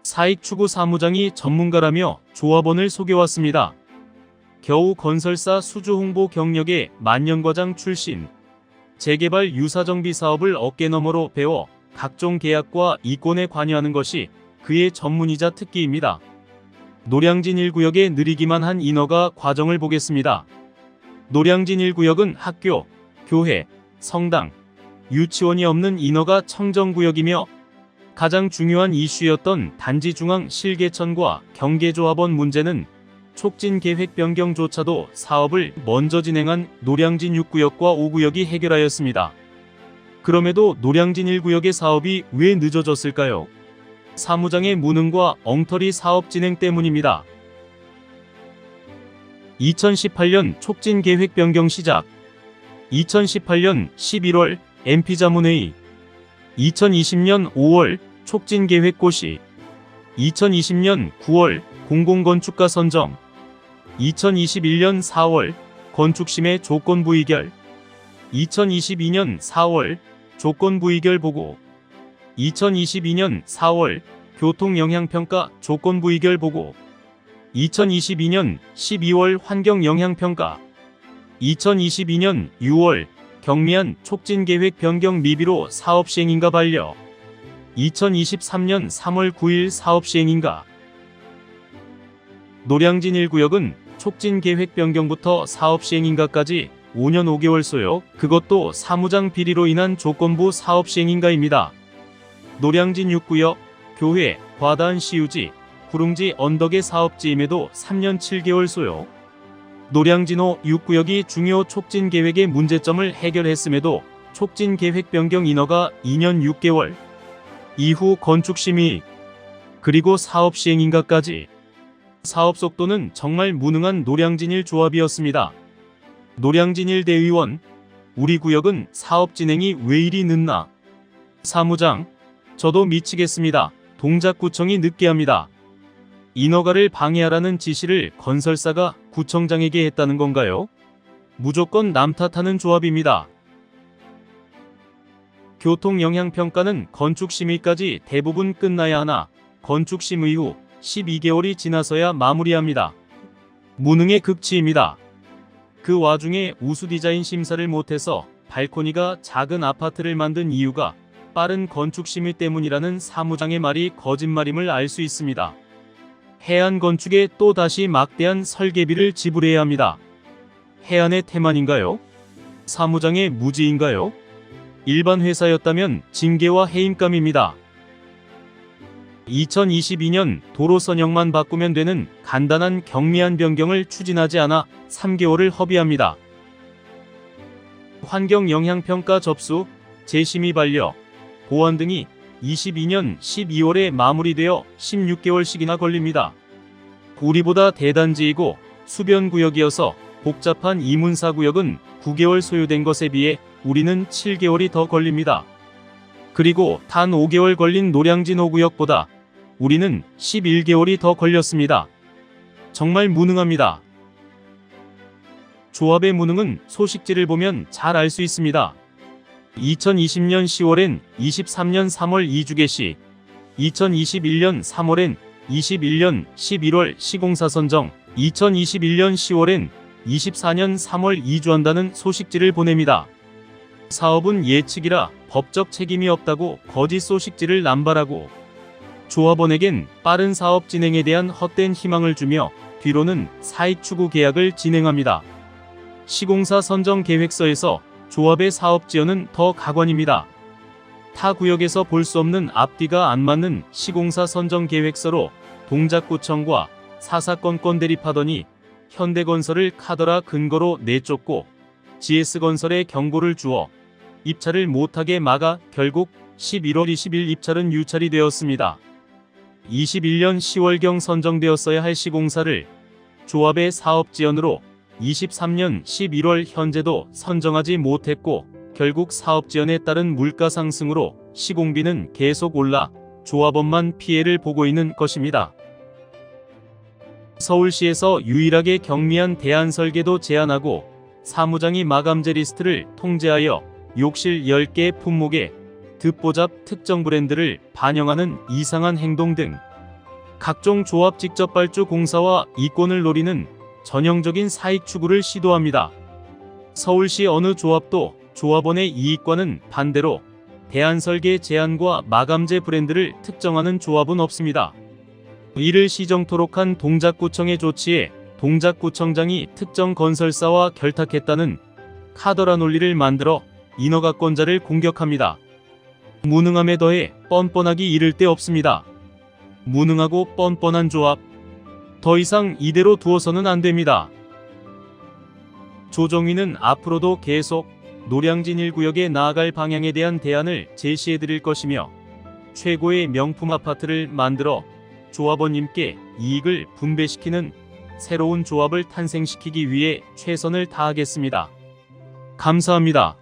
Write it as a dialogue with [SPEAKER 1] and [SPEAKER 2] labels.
[SPEAKER 1] 사익추구 사무장이 전문가라며 조합원을 속여왔습니다. 겨우 건설사 수주홍보 경력의 만년과장 출신. 재개발 유사정비 사업을 어깨너머로 배워 각종 계약과 이권에 관여하는 것이 그의 전문이자 특기입니다. 노량진 1구역에 느리기만 한 인허가 과정을 보겠습니다. 노량진 1구역은 학교, 교회, 성당, 유치원이 없는 인허가 청정구역이며 가장 중요한 이슈였던 단지 중앙 실개천과 경계조합원 문제는 촉진 계획 변경조차도 사업을 먼저 진행한 노량진 6구역과 5구역이 해결하였습니다. 그럼에도 노량진 1구역의 사업이 왜 늦어졌을까요? 사무장의 무능과 엉터리 사업 진행 때문입니다. 2018년 촉진 계획 변경 시작. 2018년 11월 MP자문회의. 2020년 5월 촉진 계획 고시. 2020년 9월 공공건축가 선정. 2021년 4월 건축심의 조건부 의결. 2022년 4월 조건부 의결 보고. 2022년 4월 교통영향평가 조건부 의결 보고. 2022년 12월 환경영향평가. 2022년 6월 경미한 촉진계획 변경 미비로 사업시행인가 반려. 2023년 3월 9일 사업시행인가. 노량진 1구역은 촉진계획 변경부터 사업시행인가까지 5년 5개월 소요. 그것도 사무장 비리로 인한 조건부 사업시행인가입니다. 노량진 6구역 교회, 과다한 시유지, 구릉지 언덕의 사업지임에도 3년 7개월 소요. 노량진 5, 6구역이 중요 촉진계획의 문제점을 해결했음에도 촉진계획 변경 인허가 2년 6개월. 이후 건축심의, 그리고 사업시행인가까지. 사업 속도는 정말 무능한 노량진 1 조합이었습니다. 노량진 1 대의원, 우리 구역은 사업 진행이 왜 이리 늦나? 사무장, 저도 미치겠습니다. 동작구청이 늦게 합니다. 인허가를 방해하라는 지시를 건설사가 구청장에게 했다는 건가요? 무조건 남 탓하는 조합입니다. 교통영향평가는 건축심의까지 대부분 끝나야 하나 건축심의 후 12개월이 지나서야 마무리합니다. 무능의 극치입니다. 그 와중에 우수 디자인 심사를 못해서 발코니가 작은 아파트를 만든 이유가 빠른 건축심의 때문이라는 사무장의 말이 거짓말임을 알 수 있습니다. 해안건축에 또다시 막대한 설계비를 지불해야 합니다. 해안의 태만인가요? 사무장의 무지인가요? 일반 회사였다면 징계와 해임감입니다. 2022년 도로 선형만 바꾸면 되는 간단한 경미한 변경을 추진하지 않아 3개월을 허비합니다. 환경영향평가 접수, 재심의 반려, 보완 등이 22년 12월에 마무리되어 16개월씩이나 걸립니다. 우리보다 대단지이고 수변구역이어서 복잡한 이문사구역은 9개월 소요된 것에 비해 우리는 7개월이 더 걸립니다. 그리고 단 5개월 걸린 노량진 5구역보다 우리는 11개월이 더 걸렸습니다. 정말 무능합니다. 조합의 무능은 소식지를 보면 잘 알 수 있습니다. 2020년 10월엔 23년 3월 2주 개시, 2021년 3월엔 21년 11월 시공사 선정, 2021년 10월엔 24년 3월 2주한다는 소식지를 보냅니다. 사업은 예측이라 법적 책임이 없다고 거짓 소식지를 남발하고 조합원에겐 빠른 사업 진행에 대한 헛된 희망을 주며 뒤로는 사익추구 계약을 진행합니다. 시공사 선정 계획서에서 조합의 사업 지원은 더 가관입니다. 타 구역에서 볼 수 없는 앞뒤가 안 맞는 시공사 선정 계획서로 동작구청과 사사건건 대립하더니 현대건설을 카더라 근거로 내쫓고 GS건설에 경고를 주어 입찰을 못하게 막아 결국 11월 20일 입찰은 유찰이 되었습니다. 21년 10월경 선정되었어야 할 시공사를 조합의 사업 지연으로 23년 11월 현재도 선정하지 못했고 결국 사업 지연에 따른 물가 상승으로 시공비는 계속 올라 조합원만 피해를 보고 있는 것입니다. 서울시에서 유일하게 경미한 대안설계도 제안하고 사무장이 마감재 리스트를 통제하여 욕실 10개 품목에 듣보잡 특정 브랜드를 반영하는 이상한 행동 등 각종 조합 직접 발주 공사와 이권을 노리는 전형적인 사익 추구를 시도합니다. 서울시 어느 조합도 조합원의 이익과는 반대로 대안설계 제안과 마감재 브랜드를 특정하는 조합은 없습니다. 이를 시정토록 한 동작구청의 조치에 동작구청장이 특정 건설사와 결탁했다는 카더라 논리를 만들어 인허가권자를 공격합니다. 무능함에 더해 뻔뻔하기 이를 데 없습니다. 무능하고 뻔뻔한 조합, 더 이상 이대로 두어서는 안 됩니다. 조정위는 앞으로도 계속 노량진 1구역에 나아갈 방향에 대한 대안을 제시해 드릴 것이며 최고의 명품 아파트를 만들어 조합원님께 이익을 분배시키는 새로운 조합을 탄생시키기 위해 최선을 다하겠습니다. 감사합니다.